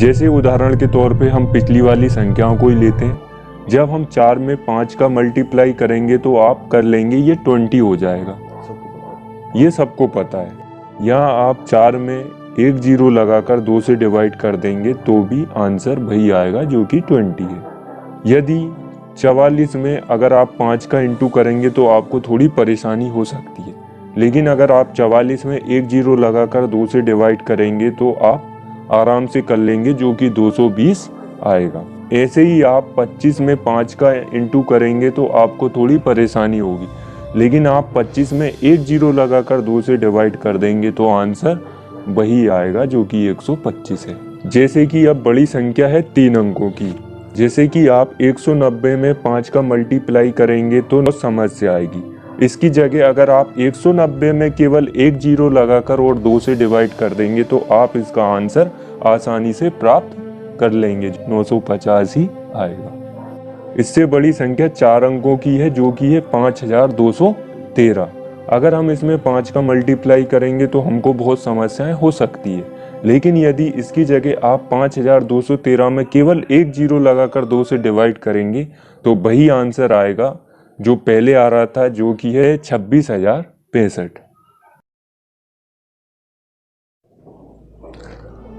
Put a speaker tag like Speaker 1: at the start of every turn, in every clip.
Speaker 1: जैसे उदाहरण के तौर पे हम पिछली वाली संख्याओं को ही लेते हैं। जब हम 4 में 5 का मल्टीप्लाई करेंगे तो आप कर लेंगे ये 20 हो जाएगा, ये सबको पता है। यहाँ आप 4 में एक जीरो लगाकर 2 से डिवाइड कर देंगे तो भी आंसर वही आएगा जो कि 20 है। यदि 44 में अगर आप 5 का इंटू करेंगे तो आपको थोड़ी परेशानी हो सकती है, लेकिन अगर आप 44 में एक जीरो लगाकर 2 से डिवाइड करेंगे तो आप आराम से कर लेंगे जो कि 220 आएगा। ऐसे ही आप 25 में 5 का इंटू करेंगे तो आपको थोड़ी परेशानी होगी, लेकिन आप 25 में एक जीरो लगाकर 2 से डिवाइड कर देंगे तो आंसर वही आएगा जो कि 125 है। जैसे कि अब बड़ी संख्या है 3 अंकों की, जैसे कि आप 190 में 5 का मल्टीप्लाई करेंगे तो समस्या आएगी। इसकी जगह अगर आप 190 में केवल एक जीरो लगाकर और 2 से डिवाइड कर देंगे तो आप इसका आंसर आसानी से प्राप्त कर लेंगे, 950 ही आएगा। इससे बड़ी संख्या 4 अंकों की है जो कि है 5213। अगर हम इसमें 5 का मल्टीप्लाई करेंगे तो हमको बहुत समस्याएं हो सकती है, लेकिन यदि इसकी जगह आप 5213 में केवल एक जीरो लगाकर 2 से डिवाइड करेंगे तो वही आंसर आएगा जो पहले आ रहा था जो कि है 26,065।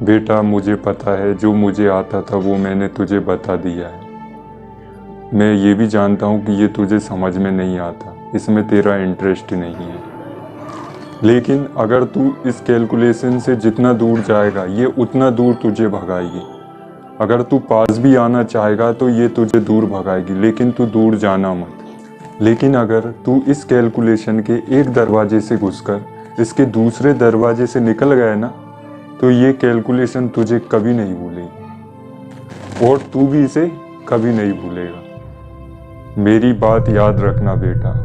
Speaker 1: बेटा मुझे पता है जो मुझे आता था वो मैंने तुझे बता दिया है। मैं ये भी जानता हूँ कि ये तुझे समझ में नहीं आता, इसमें तेरा इंटरेस्ट नहीं है, लेकिन अगर तू इस कैलकुलेशन से जितना दूर जाएगा ये उतना दूर तुझे भगाएगी। अगर तू पास भी आना चाहेगा तो ये तुझे दूर भगाएगी, लेकिन तू दूर जाना मत। लेकिन अगर तू इस कैलकुलेशन के एक दरवाजे से घुसकर इसके दूसरे दरवाजे से निकल गया ना तो ये कैलकुलेशन तुझे कभी नहीं भूलेगी और तू भी इसे कभी नहीं भूलेगा। मेरी बात याद रखना बेटा।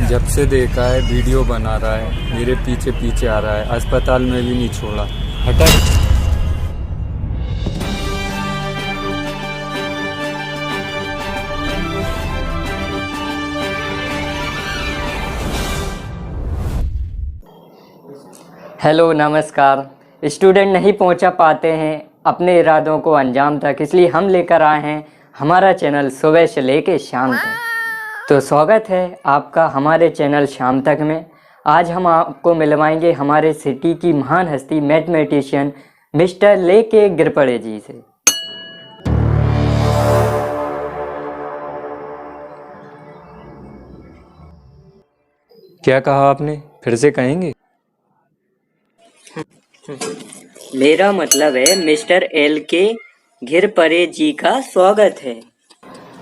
Speaker 2: जब से देखा है वीडियो बना रहा है, मेरे पीछे पीछे आ रहा है, अस्पताल में भी नहीं छोड़ा। हटा।
Speaker 3: हेलो नमस्कार। स्टूडेंट नहीं पहुंचा पाते हैं अपने इरादों को अंजाम तक, इसलिए हम लेकर आए हैं हमारा चैनल सुबह से लेके शाम तक। तो स्वागत है आपका हमारे चैनल शाम तक में। आज हम आपको मिलवाएंगे हमारे सिटी की महान हस्ती मैथमेटिशियन मिस्टर लेके गिरपड़े जी से।
Speaker 2: क्या कहा आपने, फिर से कहेंगे?
Speaker 3: मेरा मतलब है मिस्टर एल के गिरपड़े जी का स्वागत है।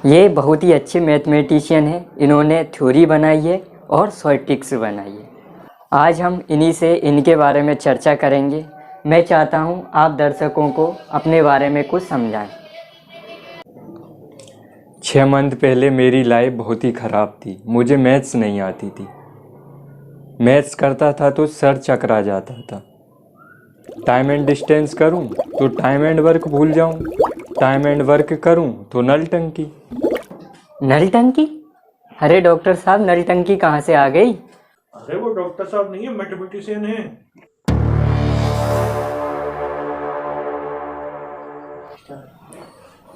Speaker 3: ये बहुत ही अच्छे मैथमेटिशियन हैं, इन्होंने थ्योरी बनाई है और स्टैटिस्टिक्स बनाई है। आज हम इन्हीं से इनके बारे में चर्चा करेंगे। मैं चाहता हूँ आप दर्शकों को अपने बारे में कुछ समझाएं।
Speaker 2: 6 मंथ पहले मेरी लाइफ बहुत ही ख़राब थी। मुझे मैथ्स नहीं आती थी। मैथ्स करता था तो सर चकरा जाता था। टाइम एंड डिस्टेंस करूँ तो टाइम एंड वर्क भूल जाऊँ, टाइम एंड वर्क करूँ तो नलटंकी।
Speaker 3: नलटंकी? अरे डॉक्टर साहब, नलटंकी कहाँ से आ गई?
Speaker 4: अरे वो डॉक्टर साहब नहीं है, मैथमेटिशियन है।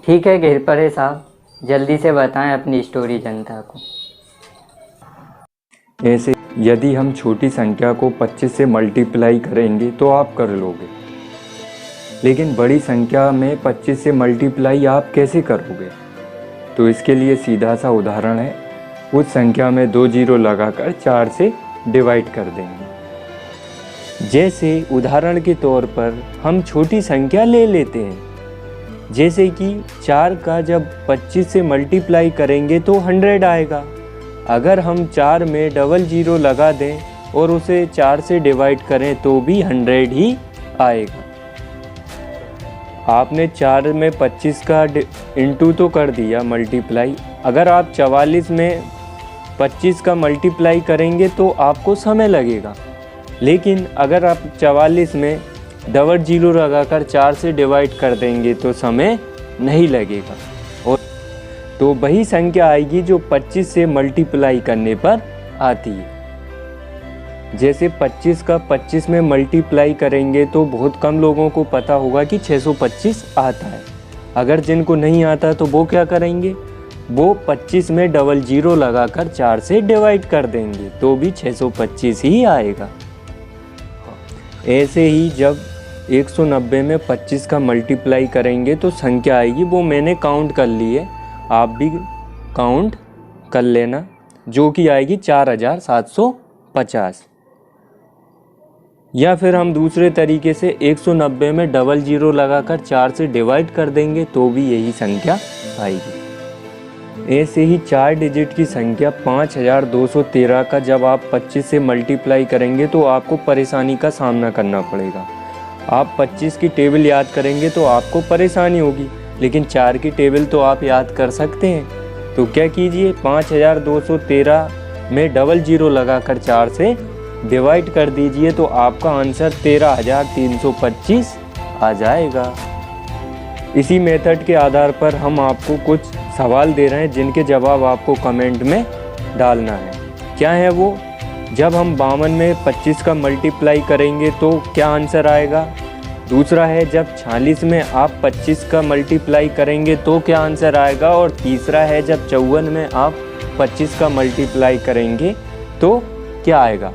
Speaker 3: ठीक है गिरपड़े साहब, जल्दी से बताएं अपनी स्टोरी जनता को।
Speaker 2: ऐसे यदि हम छोटी संख्या को 25 से मल्टीप्लाई करेंगे तो आप कर लोगे, लेकिन बड़ी संख्या में 25 से मल्टीप्लाई आप कैसे करोगे? तो इसके लिए सीधा सा उदाहरण है, उस संख्या में 2 जीरो लगाकर 4 से डिवाइड कर देंगे। जैसे उदाहरण के तौर पर हम छोटी संख्या ले लेते हैं, जैसे कि 4 का जब 25 से मल्टीप्लाई करेंगे तो 100 आएगा। अगर हम 4 में डबल जीरो लगा दें और उसे 4 से डिवाइड करें तो भी 100 ही आएगा। आपने 4 में 25 का इंटू तो कर दिया मल्टीप्लाई। अगर आप 44 में 25 का मल्टीप्लाई करेंगे तो आपको समय लगेगा, लेकिन अगर आप 44 में डबल जीरो लगाकर 4 से डिवाइड कर देंगे तो समय नहीं लगेगा। और तो वही संख्या आएगी जो 25 से मल्टीप्लाई करने पर आती है। जैसे 25 का 25 में मल्टीप्लाई करेंगे तो बहुत कम लोगों को पता होगा कि 625 आता है। अगर जिनको नहीं आता तो वो क्या करेंगे, वो 25 में डबल जीरो लगाकर 4 से डिवाइड कर देंगे तो भी 625 ही आएगा। ऐसे ही जब 190 में 25 का मल्टीप्लाई करेंगे तो संख्या आएगी, वो मैंने काउंट कर ली है, आप भी काउंट कर लेना, जो कि आएगी 4750। या फिर हम दूसरे तरीके से 190 में डबल जीरो लगाकर 4 से डिवाइड कर देंगे तो भी यही संख्या आएगी। ऐसे ही 4 डिजिट की संख्या 5213 का जब आप 25 से मल्टीप्लाई करेंगे तो आपको परेशानी का सामना करना पड़ेगा। आप 25 की टेबल याद करेंगे तो आपको परेशानी होगी, लेकिन 4 की टेबल तो आप याद कर सकते हैं। तो क्या कीजिए, 5213 में डबल जीरो लगाकर 4 से डिवाइड कर दीजिए तो आपका आंसर 13325 आ जाएगा। इसी मेथड के आधार पर हम आपको कुछ सवाल दे रहे हैं जिनके जवाब आपको कमेंट में डालना है। क्या है वो? जब हम 52 में 25 का मल्टीप्लाई करेंगे तो क्या आंसर आएगा? दूसरा है जब 46 में आप 25 का मल्टीप्लाई करेंगे तो क्या आंसर आएगा? और तीसरा है जब 54 में आप 25 का मल्टीप्लाई करेंगे तो क्या आएगा?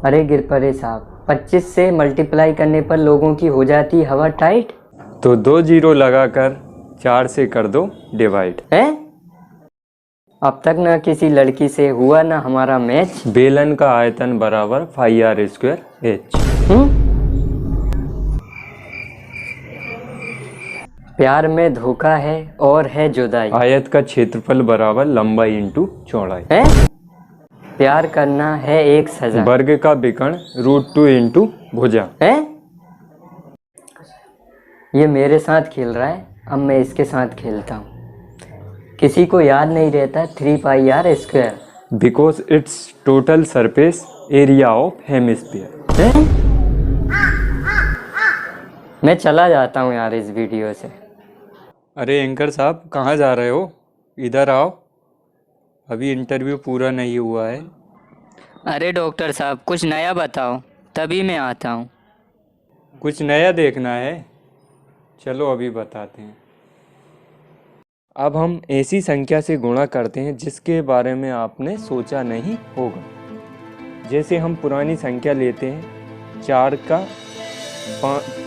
Speaker 3: अरे गिरपरे साहब, 25 से मल्टीप्लाई करने पर लोगों की हो जाती हवा टाइट।
Speaker 2: तो 2 जीरो लगाकर 4 से कर दो डिवाइड।
Speaker 3: हैं? अब तक ना किसी लड़की से हुआ ना हमारा मैच।
Speaker 2: बेलन का आयतन बराबर 5r²h।
Speaker 3: प्यार में धोखा है और है जुदाई।
Speaker 2: आयत का क्षेत्रफल बराबर लंबाई इंटू चौड़ाई।
Speaker 3: हैं? प्यार करना है एक सजा।
Speaker 2: वर्ग का विकर्ण √2 इंटू भुजा।
Speaker 3: हैं? ये मेरे साथ खेल रहा है, अब मैं इसके साथ खेलता हूँ। किसी को याद नहीं रहता 3πr²।
Speaker 2: Because it's total surface area of hemisphere.
Speaker 3: हैं? मैं चला जाता हूँ यार इस वीडियो से।
Speaker 2: अरे एंकर साहब, कहाँ जा रहे हो? इधर आओ, अभी इंटरव्यू पूरा नहीं हुआ है।
Speaker 3: अरे डॉक्टर साहब, कुछ नया बताओ, तभी मैं आता हूँ।
Speaker 2: कुछ नया देखना है? चलो अभी बताते हैं। अब हम ऐसी संख्या से गुणा करते हैं जिसके बारे में आपने सोचा नहीं होगा। जैसे हम पुरानी संख्या लेते हैं, 4 का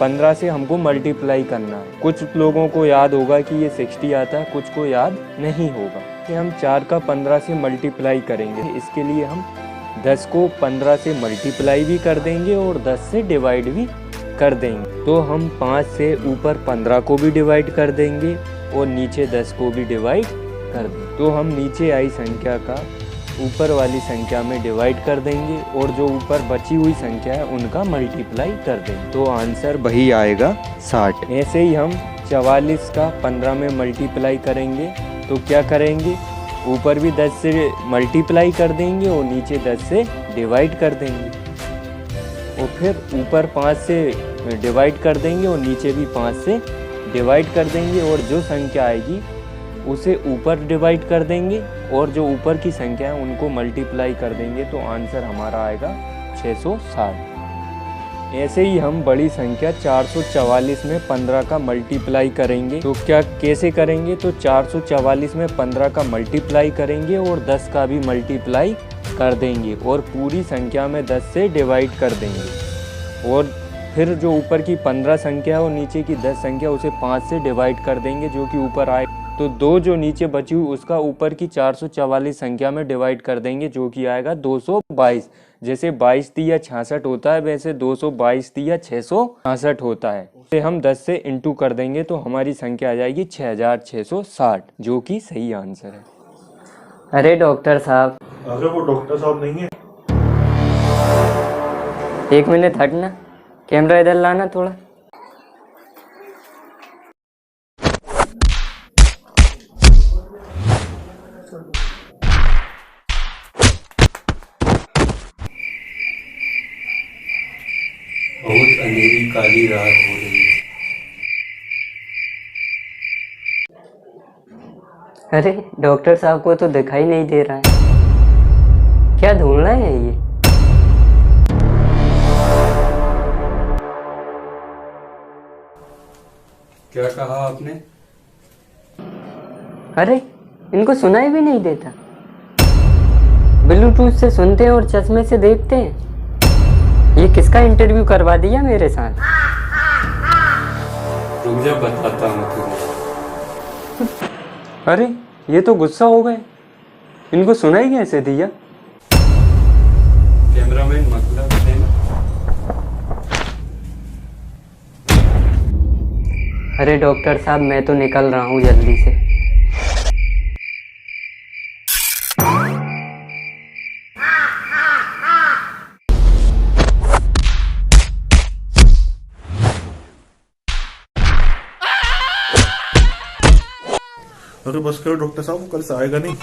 Speaker 2: 15 से हमको मल्टीप्लाई करना है। कुछ लोगों को याद होगा कि ये 60 आता है, कुछ को याद नहीं होगा। कि हम 4 का 15 से मल्टीप्लाई करेंगे, इसके लिए हम 10 को 15 से मल्टीप्लाई भी कर देंगे और 10 से डिवाइड भी कर देंगे। तो हम 5 से ऊपर 15 को भी डिवाइड कर देंगे और नीचे 10 को भी डिवाइड कर देंगे। तो हम नीचे आई संख्या का ऊपर वाली संख्या में डिवाइड कर देंगे और जो ऊपर बची हुई संख्या है उनका मल्टीप्लाई कर देंगे, तो आंसर वही आएगा 60। ऐसे ही हम 44 का 15 में मल्टीप्लाई करेंगे तो क्या करेंगे, ऊपर भी 10 से मल्टीप्लाई कर देंगे और नीचे 10 से डिवाइड कर देंगे, और फिर ऊपर 5 से डिवाइड कर देंगे और नीचे भी 5 से डिवाइड कर देंगे, और जो संख्या आएगी उसे ऊपर डिवाइड कर देंगे और जो ऊपर की संख्या है उनको मल्टीप्लाई कर देंगे, तो आंसर हमारा आएगा 660। ऐसे ही हम बड़ी संख्या 444 में 15 का मल्टीप्लाई करेंगे, तो क्या कैसे करेंगे, तो 444 में 15 का मल्टीप्लाई करेंगे और 10 का भी मल्टीप्लाई कर देंगे और पूरी संख्या में 10 से डिवाइड कर देंगे, और फिर जो ऊपर की 15 संख्या और नीचे की 10 संख्या उसे 5 से डिवाइड कर देंगे, जो कि ऊपर आए, तो 2 जो नीचे बची हुई उसका ऊपर की 444 संख्या में डिवाइड कर देंगे, जो कि आएगा 222। जैसे 22 तिया 66 होता है, वैसे 222 तिया 666 होता है। इसे हम 10 से इंटू कर देंगे तो हमारी संख्या आ जाएगी 6660, जो कि सही आंसर है।
Speaker 3: अरे डॉक्टर साहब,
Speaker 4: अरे वो डॉक्टर साहब नहीं है।
Speaker 3: 1 मिनट हटना, कैमरा इधर लाना थोड़ा।
Speaker 2: बहुत अंधेरी काली रात हो रही है।
Speaker 3: अरे डॉक्टर साहब को तो दिखाई नहीं दे रहा है, क्या ढूंढ रहे हैं ये?
Speaker 2: क्या कहा आपने?
Speaker 3: अरे इनको सुनाई भी नहीं देता, ब्लूटूथ से सुनते हैं और चश्मे से देखते हैं। ये किसका इंटरव्यू करवा दिया मेरे साथ?
Speaker 2: रुक जा, बताता हूँ तुम्हें। अरे ये तो गुस्सा हो गए, इनको सुनाई कैसे दिया? कैमरामैन मतलब देना।
Speaker 3: अरे डॉक्टर साहब मैं तो निकल रहा हूँ जल्दी से।
Speaker 4: अरे बस करो डॉक्टर साहब, वो कल से आएगा नहीं।